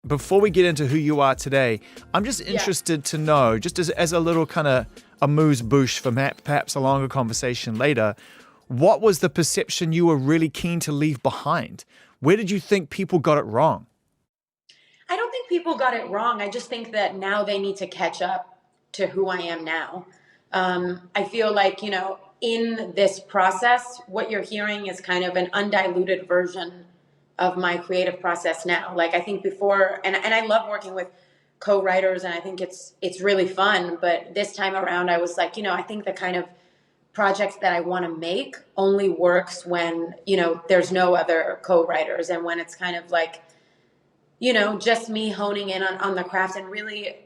before we get into who you are today, I'm just interested to know, just as a little kind of amuse-bouche for perhaps a longer conversation later, what was the perception you were really keen to leave behind? Where did you think people got it wrong? I don't think people got it wrong. I just think that now they need to catch up to who I am now. I feel like, in this process, what you're hearing is kind of an undiluted version of my creative process now. Like, I think before, and I love working with co-writers, and I think it's really fun. But this time around, I was like, I think the kind of projects that I want to make only works when, there's no other co-writers, and when it's kind of like, just me honing in on the craft and really,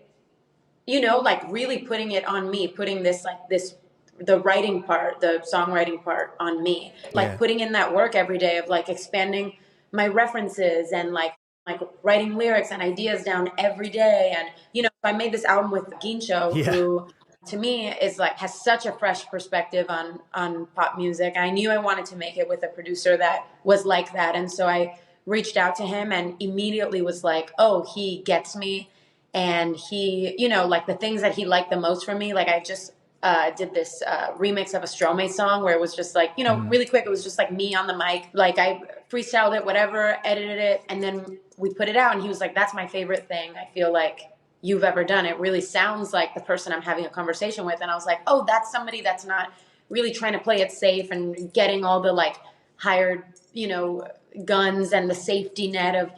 really putting it on me, putting the writing part, the songwriting part on me, putting in that work every day of expanding my references and like writing lyrics and ideas down every day. And, I made this album with Gincho, who to me is has such a fresh perspective on pop music. I knew I wanted to make it with a producer that was like that. And so I reached out to him and immediately was like, oh, he gets me. And he, the things that he liked the most from me, I just did this remix of a Stromae song where it was just really quick. It was just me on the mic. I freestyled it, whatever, edited it, and then we put it out. And he was like, that's my favorite thing I feel like you've ever done. It really sounds like the person I'm having a conversation with. And I was like, oh, that's somebody that's not really trying to play it safe and getting all the hired, guns and the safety net of,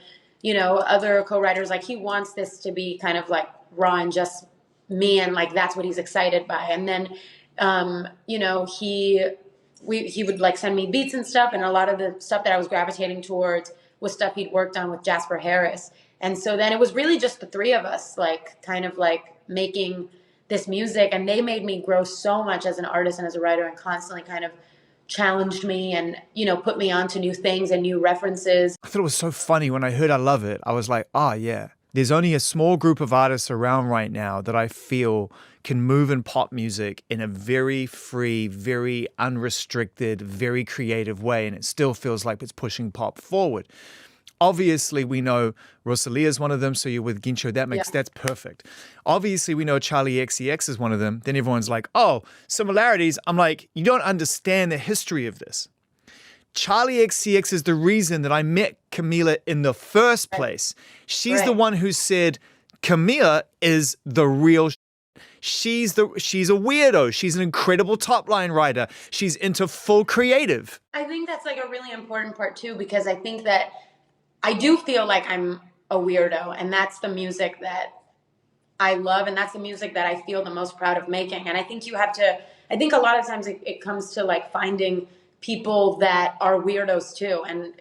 other co-writers. He wants this to be kind of raw and just me, and that's what he's excited by. And then he would send me beats and stuff, and a lot of the stuff that I was gravitating towards was stuff he'd worked on with Jasper Harris. And so then it was really just the three of us making this music, and they made me grow so much as an artist and as a writer, and constantly kind of challenged me and, put me onto new things and new references. I thought it was so funny when I heard I Love It. I was like, yeah. There's only a small group of artists around right now that I feel can move in pop music in a very free, very unrestricted, very creative way, and it still feels like it's pushing pop forward. Obviously, we know Rosalia is one of them, so you're with Gincho. That's perfect. Obviously, we know Charlie XCX is one of them. Then everyone's like, oh, similarities. I'm like, you don't understand the history of this. Charlie XCX is the reason that I met Camila in the first place. She's the one who said, Camila is the real She's a weirdo. She's an incredible top line writer. She's into full creative. I think that's a really important part too, because I think that I do feel like I'm a weirdo, and that's the music that I love, and that's the music that I feel the most proud of making. And I think I think a lot of times it comes to finding people that are weirdos too. And,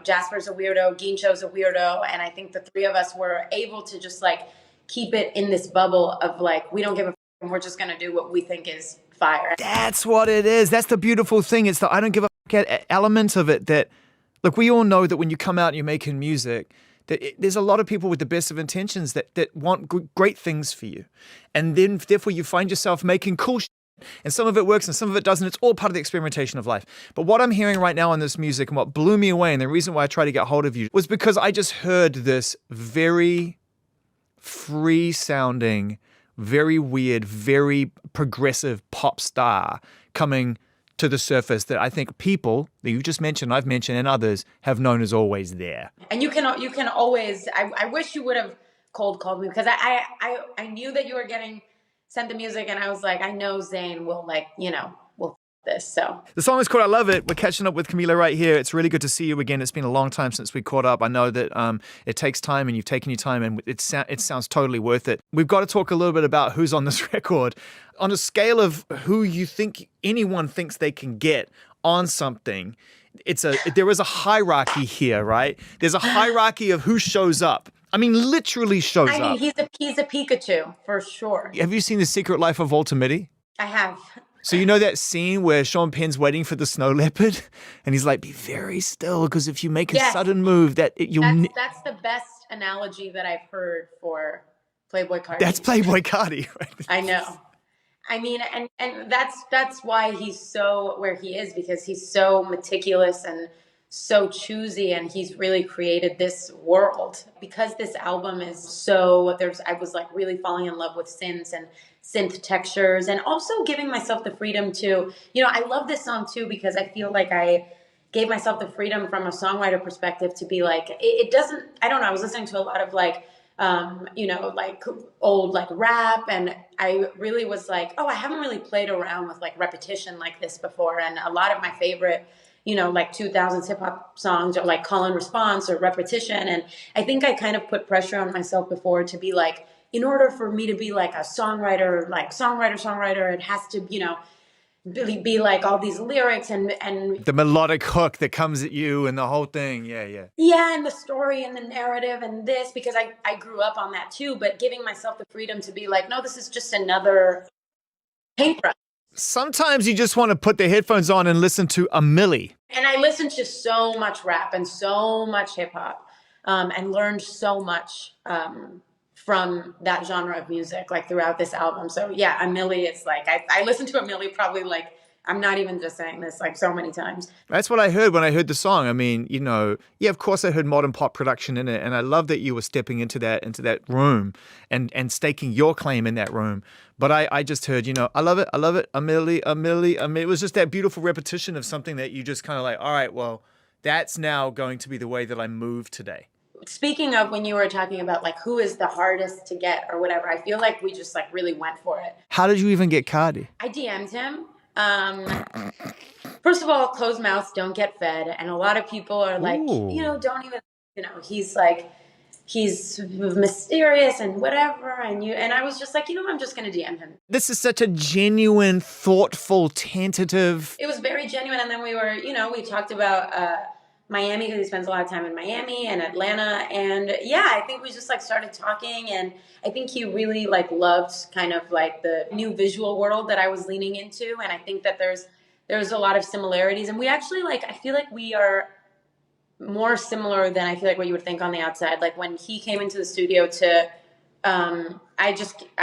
Jasper's a weirdo, Gincho's a weirdo. And I think the three of us were able to just keep it in this bubble of we don't give a f***, and we're just going to do what we think is fire. That's what it is. That's the beautiful thing. It's the I don't give a f*** element of it that, look, we all know that when you come out and you're making music, there's a lot of people with the best of intentions that want great things for you. And then therefore you find yourself making cool shit. And some of it works and some of it doesn't. It's all part of the experimentation of life. But what I'm hearing right now in this music, and what blew me away, and the reason why I tried to get hold of you, was because I just heard this very free-sounding, very weird, very progressive pop star coming to the surface that I think people that you just mentioned, I've mentioned, and others have known as always there. And you can always, I wish you would have cold called me, because I knew that you were getting sent the music, and I was like, I know Zane will will this. So the song is called I Love It. We're catching up with Camila right here. It's really good to see you again. It's been a long time since we caught up. I know that it takes time, and you've taken your time, and it sounds totally worth it. We've got to talk a little bit about who's on this record. On a scale of who you think anyone thinks they can get on something, there is a hierarchy here, right? There's a hierarchy of who shows up. I mean, literally shows up. He's a Pikachu, for sure. Have you seen The Secret Life of Walter Mitty? I have. So you know that scene where Sean Penn's waiting for the snow leopard? And he's like, be very still, because if you make a sudden move, that's the best analogy that I've heard for Playboi Carti. That's Playboi Carti, right? I know. I mean, and that's why he's so where he is, because he's so meticulous and so choosy, and he's really created this world. Because this album is so, I was like really falling in love with synths and synth textures, and also giving myself the freedom to, I love this song too because I feel like I gave myself the freedom from a songwriter perspective to be like, it doesn't, I don't know, I was listening to a lot of like, like old like rap, and I really was like, oh, I haven't really played around with like repetition like this before. And a lot of my favorite, like 2000s hip hop songs are like call and response or repetition. And I think I kind of put pressure on myself before to be like, in order for me to be like a songwriter, it has to, really be like all these lyrics and The melodic hook that comes at you and the whole thing. Yeah, yeah. yeah, and the story and the narrative and this, because I grew up on that too, but giving myself the freedom to be like, no, this is just another paintbrush. Sometimes you just want to put the headphones on and listen to a Milli. And I listened to so much rap and so much hip hop, and learned so much from that genre of music, like throughout this album. So yeah, a Milli is like, I listened to a Milli probably like, I'm not even just saying this, like so many times. That's what I heard when I heard the song. I mean, yeah, of course I heard modern pop production in it, and I love that you were stepping into that room and staking your claim in that room. But I just heard, I love it, a Milli. It was just that beautiful repetition of something that you just kind of like, all right, well, that's now going to be the way that I move today. Speaking of when you were talking about like who is the hardest to get or whatever, I feel like we just like really went for it. How did you even get Cardi? I DM'd him. First of all, closed mouths don't get fed, and a lot of people are like, Ooh. don't even, he's like, he's mysterious and whatever, and I was just like, I'm just gonna DM him. This is such a genuine, thoughtful, tentative. It was very genuine, and then we were, we talked about Miami, because he spends a lot of time in Miami and Atlanta, and yeah, I think we just like started talking, and I think he really like loved kind of like the new visual world that I was leaning into, and I think that there's a lot of similarities, and we actually like, I feel like we are more similar than I feel like what you would think on the outside. Like when he came into the studio to, I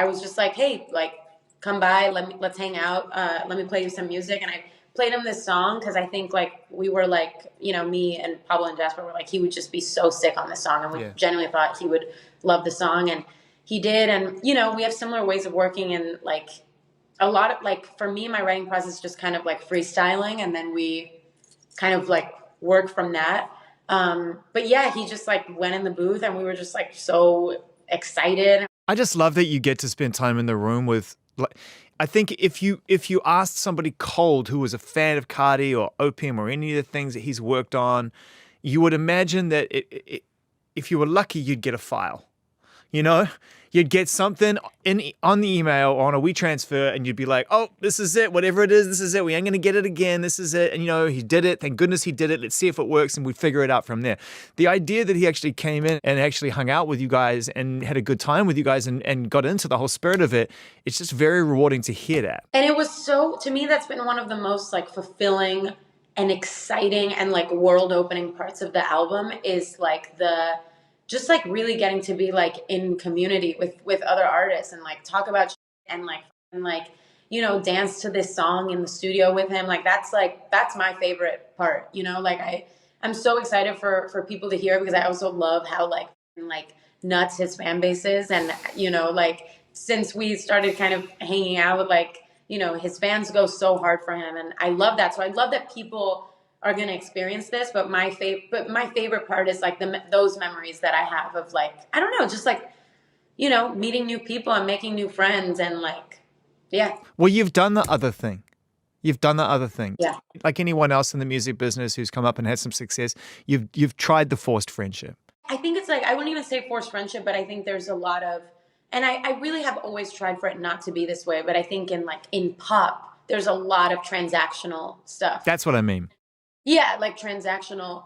was just like, hey, like come by, let's hang out, let me play you some music, and I played him this song because I think like we were like, me and Pablo and Jasper were like, he would just be so sick on this song, and we genuinely thought he would love the song, and he did. And we have similar ways of working, and like a lot of like, for me, my writing process is just kind of like freestyling, and then we kind of like work from that. But yeah, he just like went in the booth, and we were just like so excited. I just love that you get to spend time in the room with, like, I think if you asked somebody cold who was a fan of Cardi or Opium or any of the things that he's worked on, you would imagine that if you were lucky, you'd get a file. You'd get something on the email or on a WeTransfer, and you'd be like, oh, this is it. Whatever it is, this is it. We ain't going to get it again. This is it. And, he did it. Thank goodness he did it. Let's see if it works, and we figure it out from there. The idea that he actually came in and actually hung out with you guys and had a good time with you guys and got into the whole spirit of it, it's just very rewarding to hear that. And it was so, to me, that's been one of the most like fulfilling and exciting and like world opening parts of the album, is like just like really getting to be like in community with other artists and like talk about and dance to this song in the studio with him. Like that's my favorite part, like I'm so excited for people to hear, because I also love how like nuts his fan base is. And like since we started kind of hanging out, like his fans go so hard for him, and I love that. So I love that people are going to experience this, but my favorite part is like those memories that I have of like, I don't know, just like, meeting new people and making new friends, and like, yeah. Well, you've done the other thing. Yeah. Like anyone else in the music business who's come up and had some success, you've tried the forced friendship. I think it's like, I wouldn't even say forced friendship, but I think there's a lot of, and I really have always tried for it not to be this way, but I think in pop, there's a lot of transactional stuff. That's what I mean. Yeah, like transactional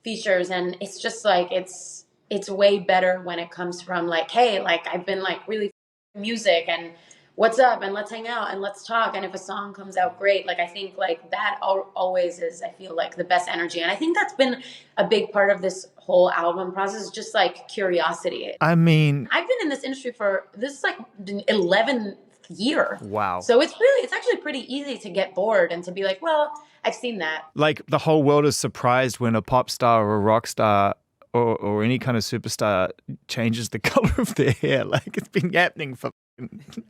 features, and it's just like it's way better when it comes from like, hey, like I've been like really music, and what's up, and let's hang out and let's talk, and if a song comes out great, like I think like that always is, I feel like, the best energy. And I think that's been a big part of this whole album process, just like curiosity. I mean, I've been in this industry for, this is like 11th year. Wow. So it's actually pretty easy to get bored and to be like, well, I've seen that. Like the whole world is surprised when a pop star or a rock star or any kind of superstar changes the color of their hair. Like it's been happening for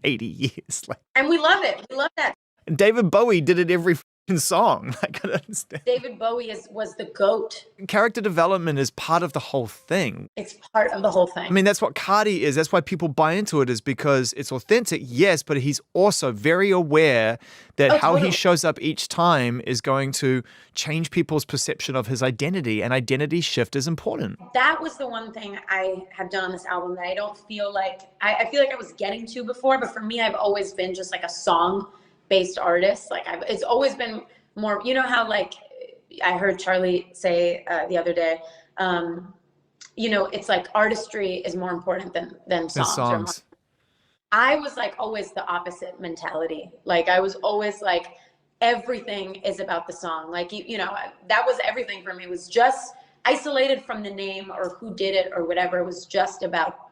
80 years. Like, And we love it. We love that. and David Bowie did it every song. I can understand. David Bowie was the GOAT. Character development is part of the whole thing. It's part of the whole thing. I mean, that's what Cardi is. That's why people buy into it, is because it's authentic, yes, but he's also very aware that how he totally. shows up each time is going to change people's perception of his identity, and identity shift is important. That was the one thing I have done on this album that I don't feel like, I feel like I was getting to before, but for me, I've always been just like a song-based artist. Like it's always been more, you know how like, I heard Charlie say the other day, you know, it's like artistry is more important than songs. I was like always the opposite mentality. Like I was always like, everything is about the song. Like, you know, that was everything for me. It was just isolated from the name or who did it or whatever. It was just about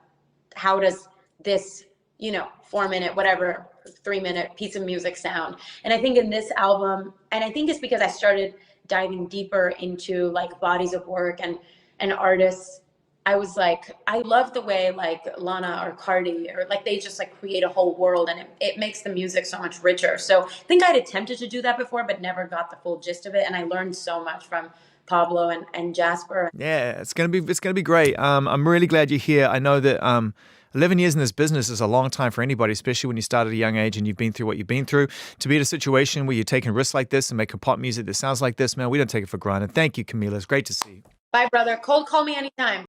how does this, you know, 4-minute, whatever, 3-minute piece of music sound. And I think in this album, and I think it's because I started diving deeper into like bodies of work and artists, I was like, I love the way like Lana or Cardi or like they just like create a whole world, and it makes the music so much richer. So I think I'd attempted to do that before, but never got the full gist of it. And I learned so much from Pablo and Jasper. Yeah, it's gonna be great. I'm really glad you're here. I know that 11 years in this business is a long time for anybody, especially when you start at a young age and you've been through what you've been through. To be in a situation where you're taking risks like this and making pop music that sounds like this, man, we don't take it for granted. Thank you, Camila. It's great to see you. Bye, brother. Call me anytime.